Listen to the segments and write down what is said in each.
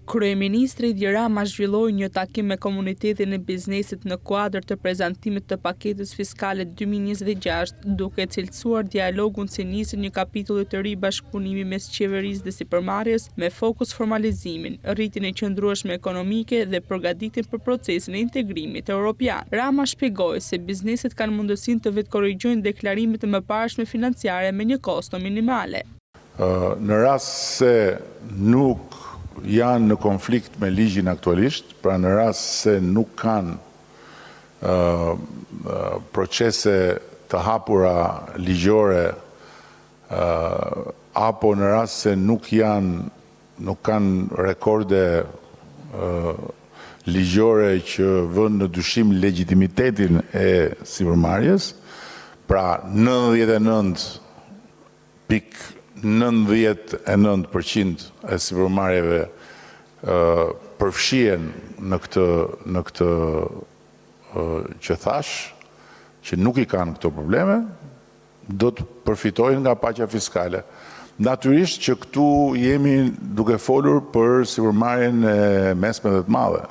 Kryeministri Edi Rama zhvilloi një takim me komunitetin e biznesit në kuadër të prezantimit të paketës fiskale 2026, duke cilësuar dialogun si nisën një kapitulli të ri bashkëpunimi mes qeverisë dhe sipërmarrjes me fokus formalizimin, rritjen e qëndrueshme ekonomike dhe përgatitjen për procesin e integrimit evropian. Rama shpjegoi se bizneset kanë mundësinë të vetë korrigjojnë deklarimet e mëparshme financiare me një kosto minimale. Në rast se nuk janë në konflikt me ligjin aktualisht, pra në rast se nuk kanë procese të hapura ligjore apo në rast se nuk kanë rekorde ligjore që vënë në dyshim legitimitetin e sipërmarrjes, pra 99.99% e sipërmarrjeve përfshihen në këtë që thash, që nuk i kanë këto probleme, do të përfitojnë nga paqja fiskale. Natyrisht që këtu jemi duke folur për sipërmarrjen e mesme dhe të madhe.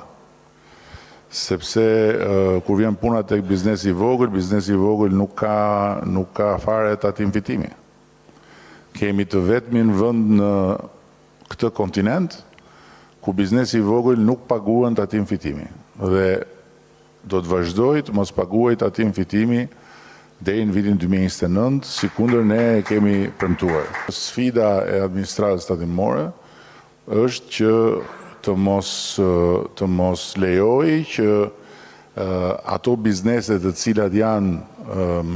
Sepse kur vjen puna tek biznesi i vogël nuk ka fare tatim fitimi. Kemi të vetmin vend në këtë kontinent ku biznesi i vogël nuk paguan tatim fitimi dhe do të vazhdojë të mos paguajë tatim fitimi deri në vitin 2029, sikundër ne e kemi premtuar. Sfida e administratës tatimore është që të mos lejojë që ato bizneset të cilat janë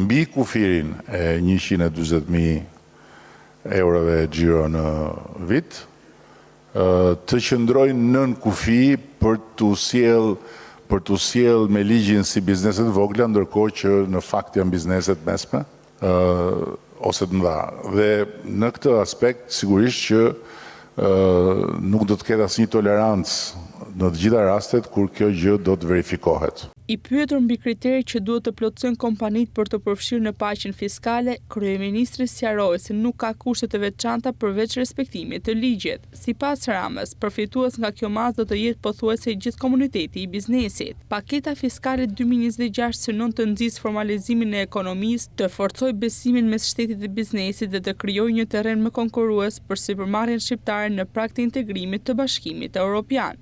mbi kufirin e 140.000 eurove xhiro në vit, të qëndrojnë nën kufi për të sjell me ligjin si bizneset vogla, ndërkohë që në fakt janë bizneset mesme ose të mëdha. Dhe në këtë aspekt sigurisht që nuk do të ketë asnjë tolerancë në të gjitha rastet kur kjo gjë do të verifikohet. I pyetur mbi kriteret që duhet të plotësojnë kompanitë për të përfshirë në paqen fiskale, kryeministri sqaroi se nuk ka kushte të veçanta përveç respektimit të ligjit. Sipas Ramës, përfitues nga kjo masë do të jetë pothuajse gjithë komuniteti i biznesit. Paketa fiskale 2026 synon të nxjisë formalizimin e ekonomisë, të forcojë besimin mes shtetit dhe biznesit dhe të krijojë një terren më konkurrues për sipërmarrjen shqiptare në prag të integrimit të Bashkimit Evropian.